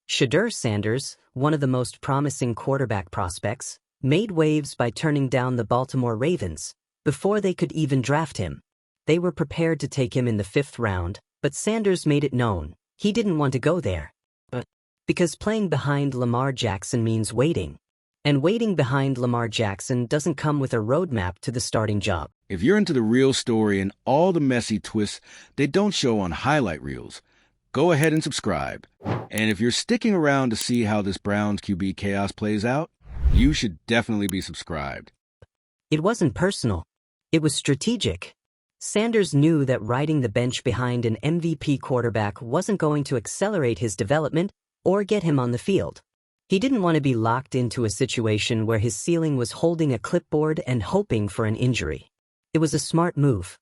Shedeur Sanders, one of the most promising quarterback prospects, made waves by turning down the Baltimore Ravens before they could even draft him. They were prepared to take him in the 5th round, but Sanders made it known he didn't want to go there. Because playing behind Lamar Jackson means waiting. And waiting behind Lamar Jackson doesn't come with a roadmap to the starting job. If you're into the real story and all the messy twists they don't show on highlight reels, go ahead and subscribe. And if you're sticking around to see how this Browns QB chaos plays out, you should definitely be subscribed. It wasn't personal. It was strategic. Sanders knew that riding the bench behind an MVP quarterback wasn't going to accelerate his development or get him on the field. He didn't want to be locked into a situation where his ceiling was holding a clipboard and hoping for an injury. It was a smart move.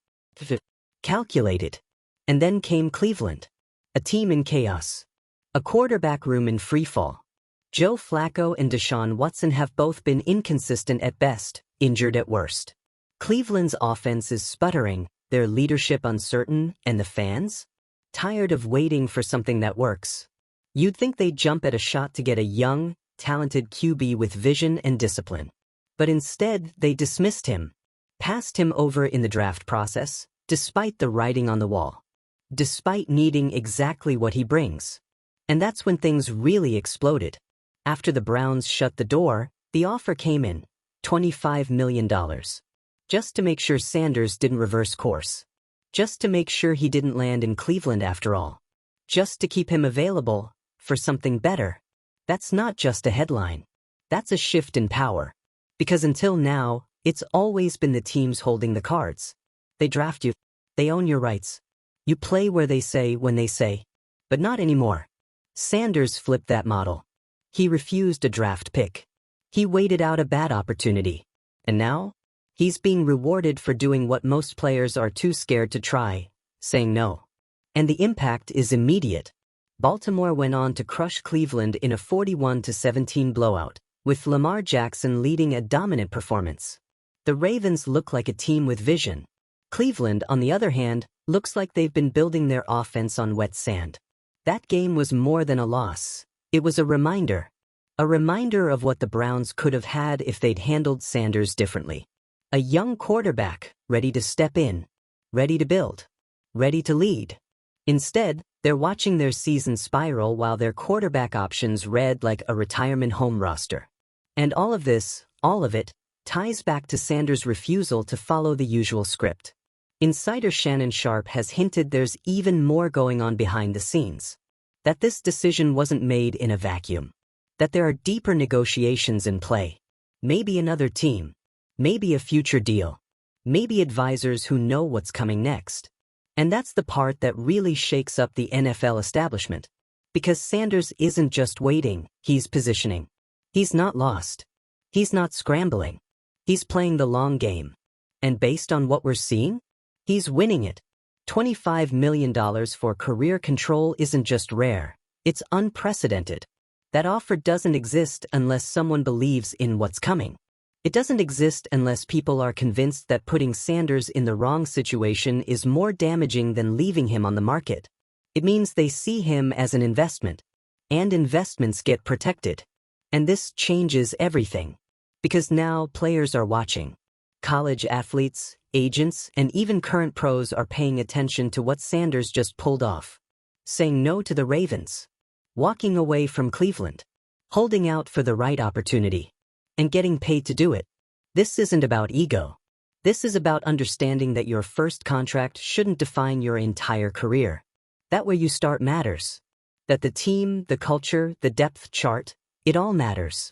Calculated. And then came Cleveland. A team in chaos. A quarterback room in freefall. Joe Flacco and Deshaun Watson have both been inconsistent at best, injured at worst. Cleveland's offense is sputtering, their leadership uncertain, and the fans? Tired of waiting for something that works. You'd think they'd jump at a shot to get a young, talented QB with vision and discipline. But instead, they dismissed him. Passed him over in the draft process, despite the writing on the wall. Despite needing exactly what he brings. And that's when things really exploded. After the Browns shut the door, the offer came in, $25 million. Just to make sure Sanders didn't reverse course. Just to make sure he didn't land in Cleveland after all. Just to keep him available for something better. That's not just a headline. That's a shift in power. Because until now, it's always been the teams holding the cards. They draft you. They own your rights. You play where they say when they say. But not anymore. Sanders flipped that model. He refused a draft pick. He waited out a bad opportunity. And now, he's being rewarded for doing what most players are too scared to try, saying no. And the impact is immediate. Baltimore went on to crush Cleveland in a 41-17 blowout, with Lamar Jackson leading a dominant performance. The Ravens look like a team with vision. Cleveland, on the other hand, looks like they've been building their offense on wet sand. That game was more than a loss. It was a reminder. A reminder of what the Browns could have had if they'd handled Sanders differently. A young quarterback, ready to step in, ready to build, ready to lead. Instead, they're watching their season spiral while their quarterback options read like a retirement home roster. And all of it, ties back to Sanders' refusal to follow the usual script. Insider Shannon Sharpe has hinted there's even more going on behind the scenes. That this decision wasn't made in a vacuum. That there are deeper negotiations in play. Maybe another team. Maybe a future deal. Maybe advisors who know what's coming next. And that's the part that really shakes up the NFL establishment. Because Sanders isn't just waiting, he's positioning. He's not lost. He's not scrambling. He's playing the long game. And based on what we're seeing, he's winning it. $25 million for career control isn't just rare, it's unprecedented. That offer doesn't exist unless someone believes in what's coming. It doesn't exist unless people are convinced that putting Sanders in the wrong situation is more damaging than leaving him on the market. It means they see him as an investment. And investments get protected. And this changes everything. Because now players are watching. College athletes, agents, and even current pros are paying attention to what Sanders just pulled off. Saying no to the Ravens. Walking away from Cleveland. Holding out for the right opportunity. And getting paid to do it. This isn't about ego. This is about understanding that your first contract shouldn't define your entire career. That where you start matters. That the team, the culture, the depth chart, it all matters.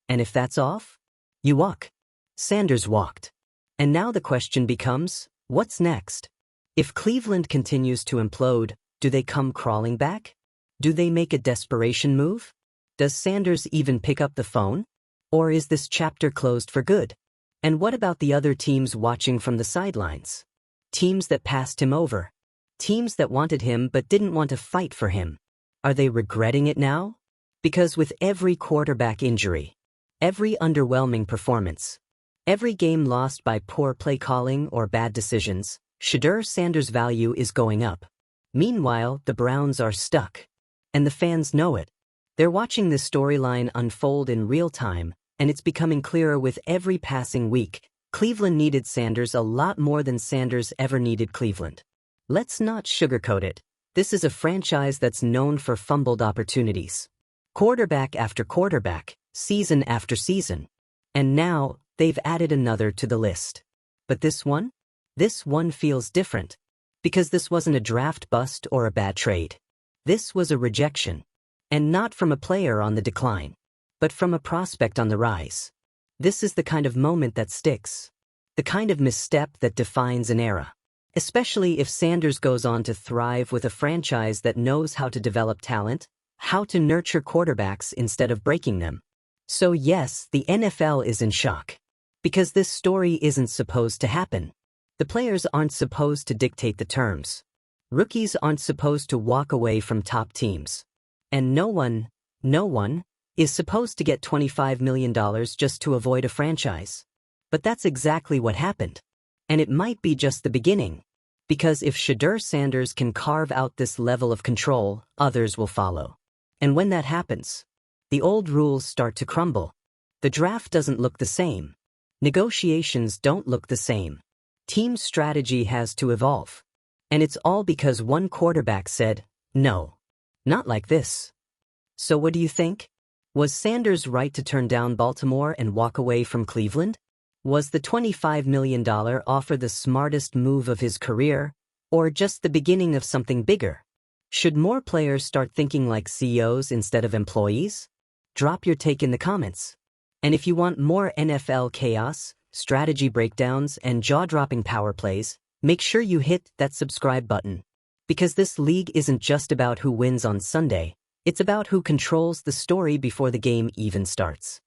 And if that's off, you walk. Sanders walked. And now the question becomes, what's next? If Cleveland continues to implode, do they come crawling back? Do they make a desperation move? Does Sanders even pick up the phone? Or is this chapter closed for good? And what about the other teams watching from the sidelines? Teams that passed him over. Teams that wanted him but didn't want to fight for him. Are they regretting it now? Because with every quarterback injury, every underwhelming performance, every game lost by poor play calling or bad decisions, Shedeur Sanders' value is going up. Meanwhile, the Browns are stuck. And the fans know it. They're watching this storyline unfold in real time, and it's becoming clearer with every passing week. Cleveland needed Sanders a lot more than Sanders ever needed Cleveland. Let's not sugarcoat it. This is a franchise that's known for fumbled opportunities. Quarterback after quarterback, season after season. And now, they've added another to the list. But this one? This one feels different. Because this wasn't a draft bust or a bad trade. This was a rejection. And not from a player on the decline, but from a prospect on the rise. This is the kind of moment that sticks. The kind of misstep that defines an era. Especially if Sanders goes on to thrive with a franchise that knows how to develop talent, how to nurture quarterbacks instead of breaking them. So yes, the NFL is in shock. Because this story isn't supposed to happen. The players aren't supposed to dictate the terms. Rookies aren't supposed to walk away from top teams. And no one is supposed to get $25 million just to avoid a franchise. But that's exactly what happened. And it might be just the beginning. Because if Shedeur Sanders can carve out this level of control, others will follow. And when that happens, the old rules start to crumble. The draft doesn't look the same. Negotiations don't look the same. Team strategy has to evolve. And it's all because one quarterback said, no. Not like this. So what do you think? Was Sanders right to turn down Baltimore and walk away from Cleveland? Was the $25 million offer the smartest move of his career, or just the beginning of something bigger? Should more players start thinking like CEOs instead of employees? Drop your take in the comments. And if you want more NFL chaos, strategy breakdowns, and jaw-dropping power plays, make sure you hit that subscribe button. Because this league isn't just about who wins on Sunday, it's about who controls the story before the game even starts.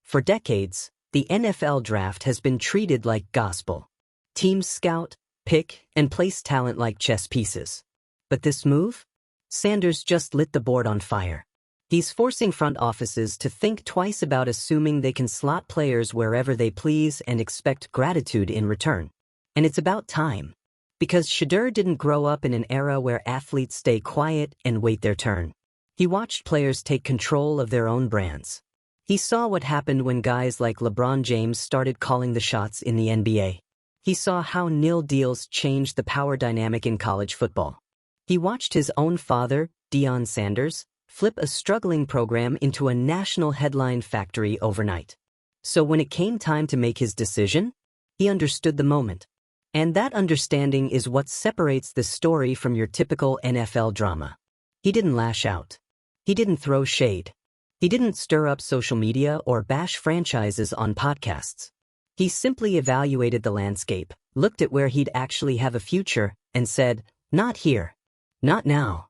For decades, the NFL draft has been treated like gospel. Teams scout, pick, and place talent like chess pieces. But this move? Sanders just lit the board on fire. He's forcing front offices to think twice about assuming they can slot players wherever they please and expect gratitude in return. And it's about time. Because Shedeur didn't grow up in an era where athletes stay quiet and wait their turn. He watched players take control of their own brands. He saw what happened when guys like LeBron James started calling the shots in the NBA. He saw how nil deals changed the power dynamic in college football. He watched his own father, Deion Sanders, flip a struggling program into a national headline factory overnight. So when it came time to make his decision, he understood the moment. And that understanding is what separates this story from your typical NFL drama. He didn't lash out. He didn't throw shade. He didn't stir up social media or bash franchises on podcasts. He simply evaluated the landscape, looked at where he'd actually have a future, and said, not here. Not now.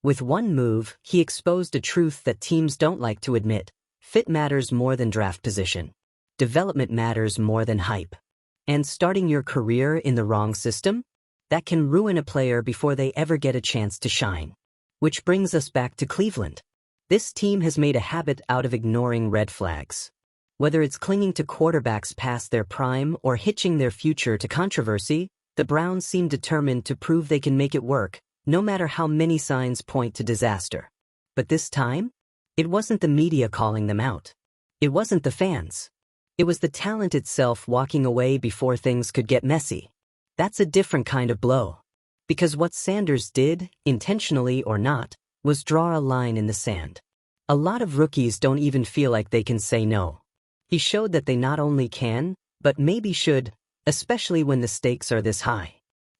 With one move, he exposed a truth that teams don't like to admit. Fit matters more than draft position. Development matters more than hype. And starting your career in the wrong system? That can ruin a player before they ever get a chance to shine. Which brings us back to Cleveland. This team has made a habit out of ignoring red flags. Whether it's clinging to quarterbacks past their prime or hitching their future to controversy, the Browns seem determined to prove they can make it work, no matter how many signs point to disaster. But this time, it wasn't the media calling them out. It wasn't the fans. It was the talent itself walking away before things could get messy. That's a different kind of blow. Because what Sanders did, intentionally or not, was draw a line in the sand. A lot of rookies don't even feel like they can say no. He showed that they not only can, but maybe should, especially when the stakes are this high.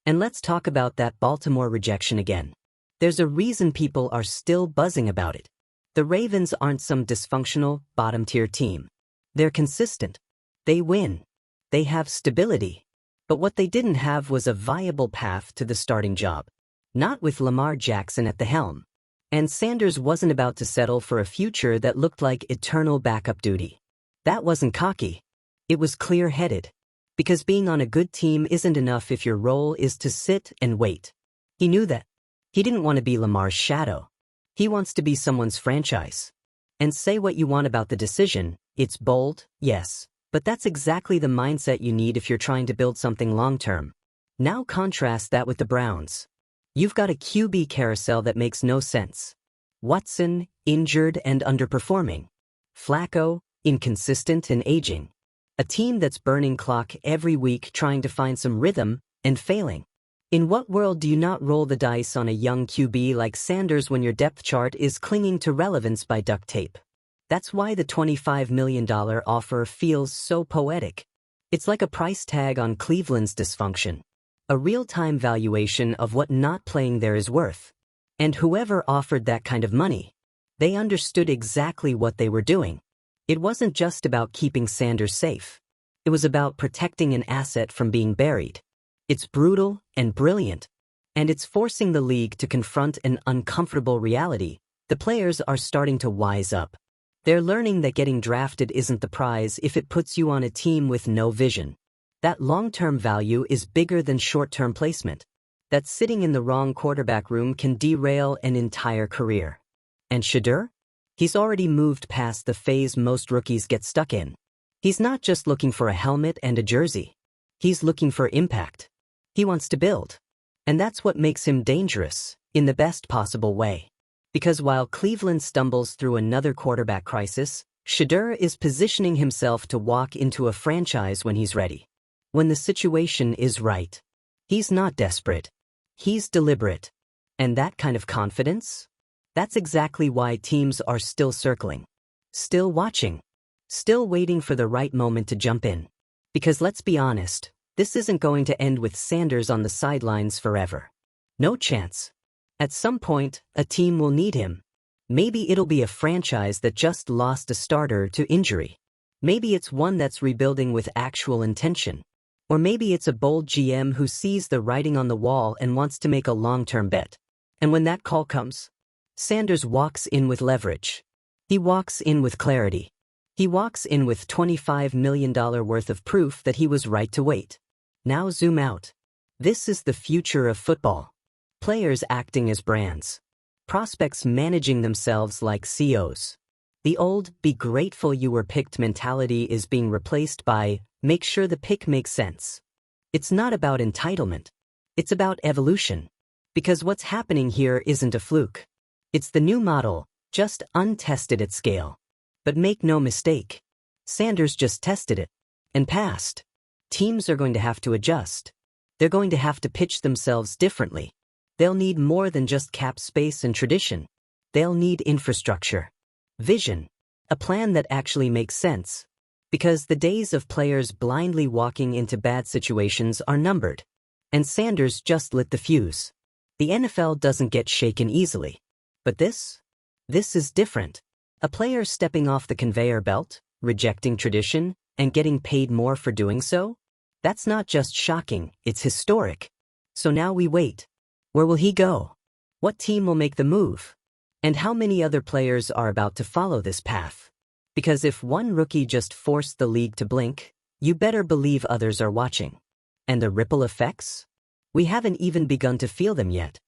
And let's talk about that Baltimore rejection again. There's a reason people are still buzzing about it. The Ravens aren't some dysfunctional, bottom-tier team. They're consistent. They win. They have stability. But what they didn't have was a viable path to the starting job. Not with Lamar Jackson at the helm. And Sanders wasn't about to settle for a future that looked like eternal backup duty. That wasn't cocky. It was clear-headed. Because being on a good team isn't enough if your role is to sit and wait. He knew that. He didn't want to be Lamar's shadow. He wants to be someone's franchise. And say what you want about the decision, it's bold, yes, but that's exactly the mindset you need if you're trying to build something long-term. Now contrast that with the Browns. You've got a QB carousel that makes no sense. Watson, injured and underperforming. Flacco, inconsistent and aging. A team that's burning clock every week trying to find some rhythm and failing. In what world do you not roll the dice on a young QB like Sanders when your depth chart is clinging to relevance by duct tape? That's why the $25 million offer feels so poetic. It's like a price tag on Cleveland's dysfunction. A real-time valuation of what not playing there is worth. And whoever offered that kind of money, they understood exactly what they were doing. It wasn't just about keeping Sanders safe. It was about protecting an asset from being buried. It's brutal and brilliant. And it's forcing the league to confront an uncomfortable reality. The players are starting to wise up. They're learning that getting drafted isn't the prize if it puts you on a team with no vision. That long-term value is bigger than short-term placement. That sitting in the wrong quarterback room can derail an entire career. And Shedeur? He's already moved past the phase most rookies get stuck in. He's not just looking for a helmet and a jersey. He's looking for impact. He wants to build. And that's what makes him dangerous, in the best possible way. Because while Cleveland stumbles through another quarterback crisis, Shedeur is positioning himself to walk into a franchise when he's ready. When the situation is right. He's not desperate. He's deliberate. And that kind of confidence? That's exactly why teams are still circling. Still watching. Still waiting for the right moment to jump in. Because let's be honest, this isn't going to end with Sanders on the sidelines forever. No chance. At some point, a team will need him. Maybe it'll be a franchise that just lost a starter to injury. Maybe it's one that's rebuilding with actual intention. Or maybe it's a bold GM who sees the writing on the wall and wants to make a long-term bet. And when that call comes, Sanders walks in with leverage. He walks in with clarity. He walks in with $25 million worth of proof that he was right to wait. Now zoom out. This is the future of football. Players acting as brands. Prospects managing themselves like CEOs. The old, be grateful you were picked mentality is being replaced by, make sure the pick makes sense. It's not about entitlement. It's about evolution. Because what's happening here isn't a fluke. It's the new model, just untested at scale. But make no mistake. Sanders just tested it. And passed. Teams are going to have to adjust. They're going to have to pitch themselves differently. They'll need more than just cap space and tradition. They'll need infrastructure. Vision. A plan that actually makes sense. Because the days of players blindly walking into bad situations are numbered. And Sanders just lit the fuse. The NFL doesn't get shaken easily. But this is different. A player stepping off the conveyor belt, rejecting tradition, and getting paid more for doing so? That's not just shocking, it's historic. So now we wait. Where will he go? What team will make the move? And how many other players are about to follow this path? Because if one rookie just forced the league to blink, you better believe others are watching. And the ripple effects? We haven't even begun to feel them yet.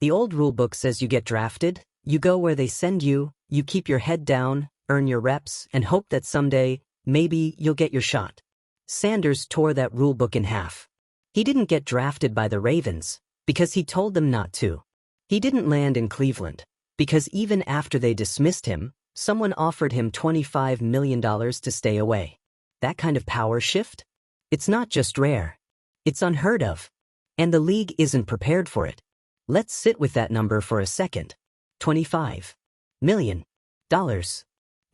The old rulebook says you get drafted, you go where they send you, you keep your head down, earn your reps, and hope that someday, maybe, you'll get your shot. Sanders tore that rulebook in half. He didn't get drafted by the Ravens, because he told them not to. He didn't land in Cleveland, because even after they dismissed him, someone offered him $25 million to stay away. That kind of power shift? It's not just rare. It's unheard of. And the league isn't prepared for it. Let's sit with that number for a second. $25 million.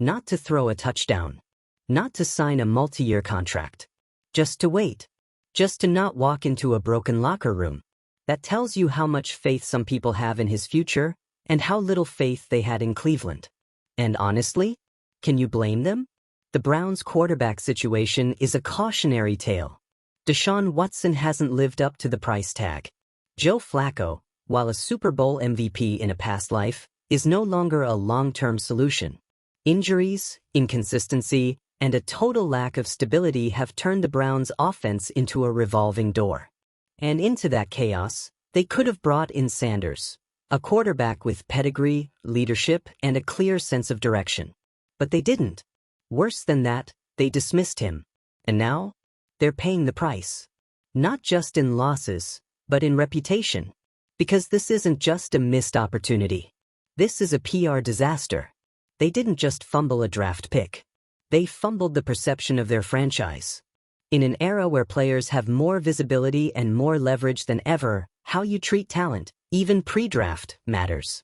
Not to throw a touchdown. Not to sign a multi-year contract. Just to wait. Just to not walk into a broken locker room. That tells you how much faith some people have in his future, and how little faith they had in Cleveland. And honestly, can you blame them? The Browns' quarterback situation is a cautionary tale. Deshaun Watson hasn't lived up to the price tag. Joe Flacco, while a Super Bowl MVP in a past life, is no longer a long-term solution. Injuries, inconsistency, and a total lack of stability have turned the Browns' offense into a revolving door. And into that chaos, they could have brought in Sanders, a quarterback with pedigree, leadership, and a clear sense of direction. But they didn't. Worse than that, they dismissed him. And now, they're paying the price. Not just in losses, but in reputation. Because this isn't just a missed opportunity. This is a PR disaster. They didn't just fumble a draft pick. They fumbled the perception of their franchise. In an era where players have more visibility and more leverage than ever, how you treat talent, even pre-draft, matters.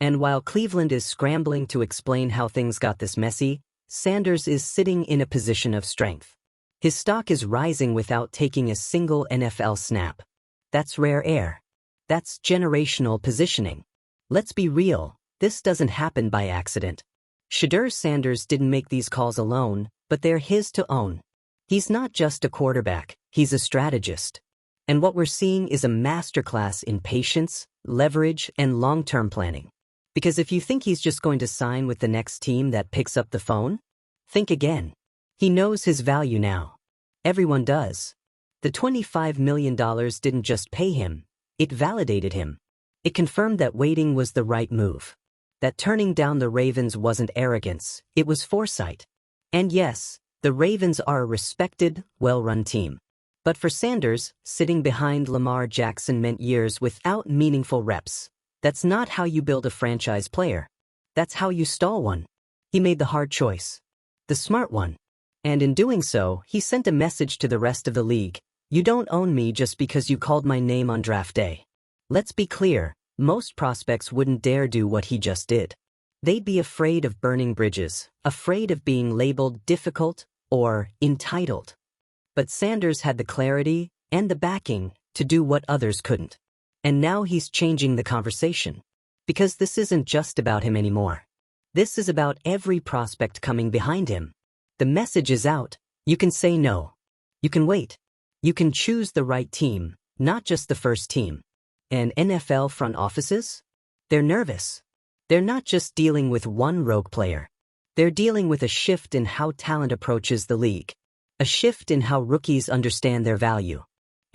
And while Cleveland is scrambling to explain how things got this messy, Sanders is sitting in a position of strength. His stock is rising without taking a single NFL snap. That's rare air. That's generational positioning. Let's be real, this doesn't happen by accident. Shedeur Sanders didn't make these calls alone, but they're his to own. He's not just a quarterback, he's a strategist. And what we're seeing is a masterclass in patience, leverage, and long-term planning. Because if you think he's just going to sign with the next team that picks up the phone, think again. He knows his value now. Everyone does. The $25 million didn't just pay him, it validated him. It confirmed that waiting was the right move. That turning down the Ravens wasn't arrogance, it was foresight. And yes, the Ravens are a respected, well-run team. But for Sanders, sitting behind Lamar Jackson meant years without meaningful reps. That's not how you build a franchise player. That's how you stall one. He made the hard choice. The smart one. And in doing so, he sent a message to the rest of the league. You don't own me just because you called my name on draft day. Let's be clear, most prospects wouldn't dare do what he just did. They'd be afraid of burning bridges, afraid of being labeled difficult or entitled. But Sanders had the clarity and the backing to do what others couldn't. And now he's changing the conversation. Because this isn't just about him anymore. This is about every prospect coming behind him. The message is out. You can say no. You can wait. You can choose the right team, not just the first team. And NFL front offices? They're nervous. They're not just dealing with one rogue player. They're dealing with a shift in how talent approaches the league. A shift in how rookies understand their value.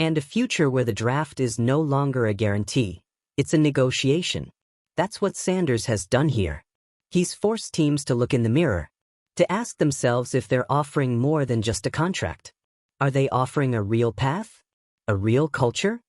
And a future where the draft is no longer a guarantee. It's a negotiation. That's what Sanders has done here. He's forced teams to look in the mirror, to ask themselves if they're offering more than just a contract. Are they offering a real path? A real culture?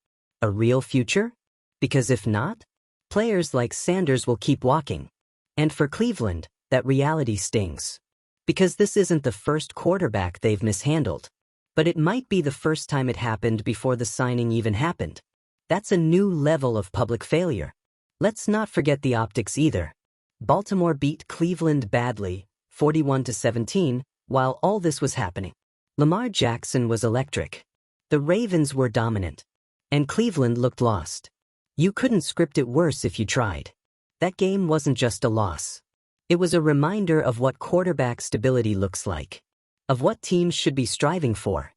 A real future? Because if not, players like Sanders will keep walking. And for Cleveland, that reality stings. Because this isn't the first quarterback they've mishandled. But it might be the first time it happened before the signing even happened. That's a new level of public failure. Let's not forget the optics either. Baltimore beat Cleveland badly, 41-17, while all this was happening. Lamar Jackson was electric. The Ravens were dominant. And Cleveland looked lost. You couldn't script it worse if you tried. That game wasn't just a loss. It was a reminder of what quarterback stability looks like. Of what teams should be striving for.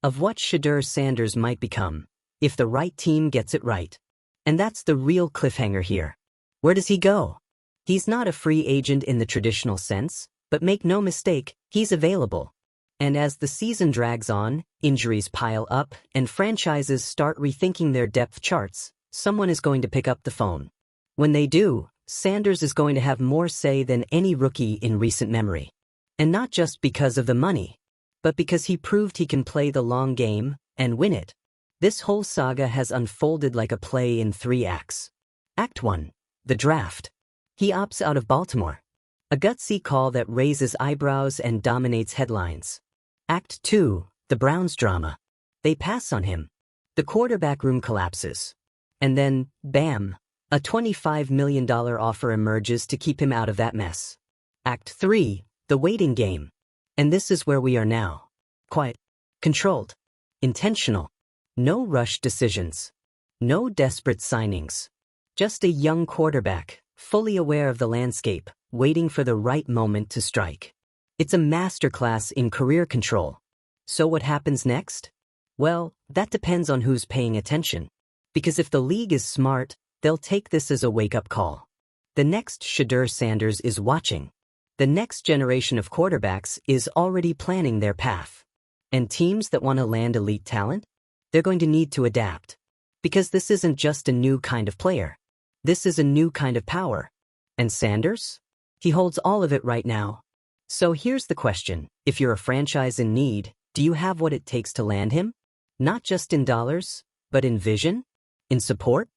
Of what Shedeur Sanders might become, if the right team gets it right. And that's the real cliffhanger here. Where does he go? He's not a free agent in the traditional sense, but make no mistake, he's available. And as the season drags on, injuries pile up, and franchises start rethinking their depth charts, someone is going to pick up the phone. When they do, Sanders is going to have more say than any rookie in recent memory. And not just because of the money, but because he proved he can play the long game and win it. This whole saga has unfolded like a play in 3 acts. Act 1, the draft. He opts out of Baltimore. A gutsy call that raises eyebrows and dominates headlines. Act 2, the Browns drama. They pass on him. The quarterback room collapses. And then, bam, a $25 million offer emerges to keep him out of that mess. Act 3, the waiting game. And this is where we are now. Quiet, controlled, intentional. No rushed decisions. No desperate signings. Just a young quarterback, fully aware of the landscape, waiting for the right moment to strike. It's a masterclass in career control. So what happens next? Well, that depends on who's paying attention. Because if the league is smart, they'll take this as a wake-up call. The next Shedeur Sanders is watching. The next generation of quarterbacks is already planning their path. And teams that want to land elite talent? They're going to need to adapt. Because this isn't just a new kind of player. This is a new kind of power. And Sanders? He holds all of it right now. So here's the question. If you're a franchise in need, do you have what it takes to land him? Not just in dollars, but in vision? In support?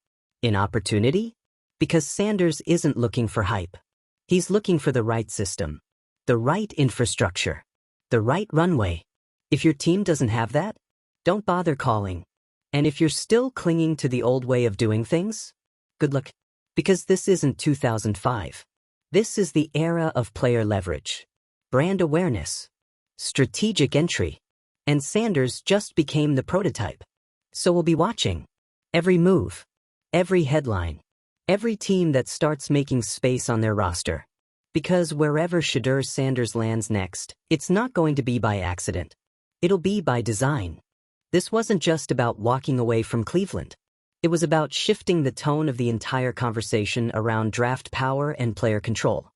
In opportunity? Because Sanders isn't looking for hype. He's looking for the right system, the right infrastructure, the right runway. If your team doesn't have that, don't bother calling. And if you're still clinging to the old way of doing things, good luck. Because this isn't 2005. This is the era of player leverage, brand awareness, strategic entry. And Sanders just became the prototype. So we'll be watching every move, every headline, every team that starts making space on their roster. Because wherever Shedeur Sanders lands next, it's not going to be by accident. It'll be by design. This wasn't just about walking away from Cleveland. It was about shifting the tone of the entire conversation around draft power and player control.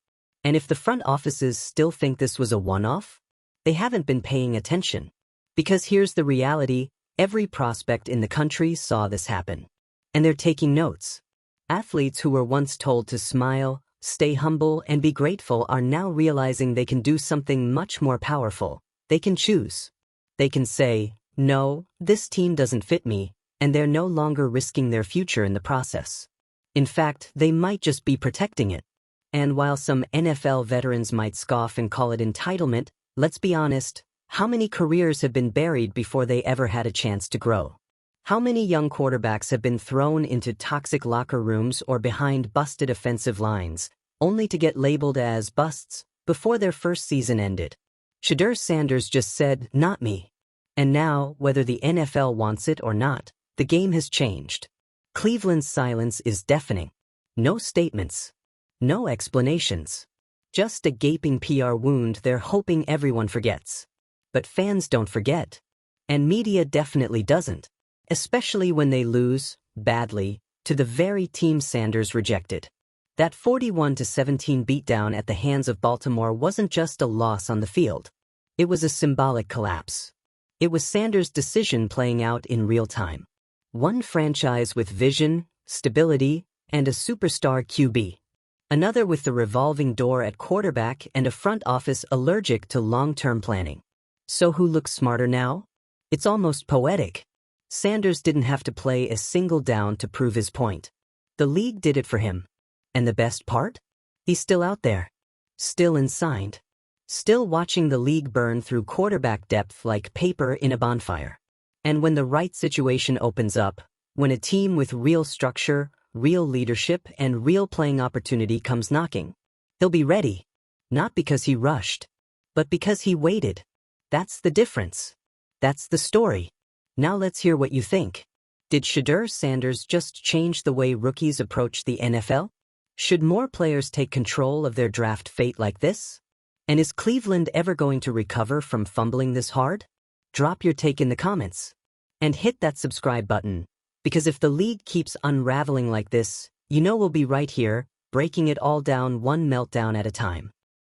And if the front offices still think this was a one-off, they haven't been paying attention. Because here's the reality, every prospect in the country saw this happen. And they're taking notes. Athletes who were once told to smile, stay humble, and be grateful are now realizing they can do something much more powerful. They can choose. They can say, no, this team doesn't fit me, and they're no longer risking their future in the process. In fact, they might just be protecting it. And while some NFL veterans might scoff and call it entitlement, let's be honest, how many careers have been buried before they ever had a chance to grow? How many young quarterbacks have been thrown into toxic locker rooms or behind busted offensive lines, only to get labeled as busts before their first season ended? Shedeur Sanders just said, not me. And now, whether the NFL wants it or not, the game has changed. Cleveland's silence is deafening. No statements. No explanations. Just a gaping PR wound they're hoping everyone forgets. But fans don't forget. And media definitely doesn't. Especially when they lose, badly, to the very team Sanders rejected. That 41-17 beatdown at the hands of Baltimore wasn't just a loss on the field. It was a symbolic collapse. It was Sanders' decision playing out in real time. One franchise with vision, stability, and a superstar QB. Another with the revolving door at quarterback and a front office allergic to long-term planning. So who looks smarter now? It's almost poetic. Sanders didn't have to play a single down to prove his point. The league did it for him. And the best part? He's still out there. Still unsigned. Still watching the league burn through quarterback depth like paper in a bonfire. And when the right situation opens up, when a team with real structure, real leadership, and real playing opportunity comes knocking, he'll be ready. Not because he rushed, but because he waited. That's the difference. That's the story. Now let's hear what you think. Did Shedeur Sanders just change the way rookies approach the NFL? Should more players take control of their draft fate like this? And is Cleveland ever going to recover from fumbling this hard? Drop your take in the comments. And hit that subscribe button, because if the league keeps unraveling like this, you know we'll be right here, breaking it all down one meltdown at a time.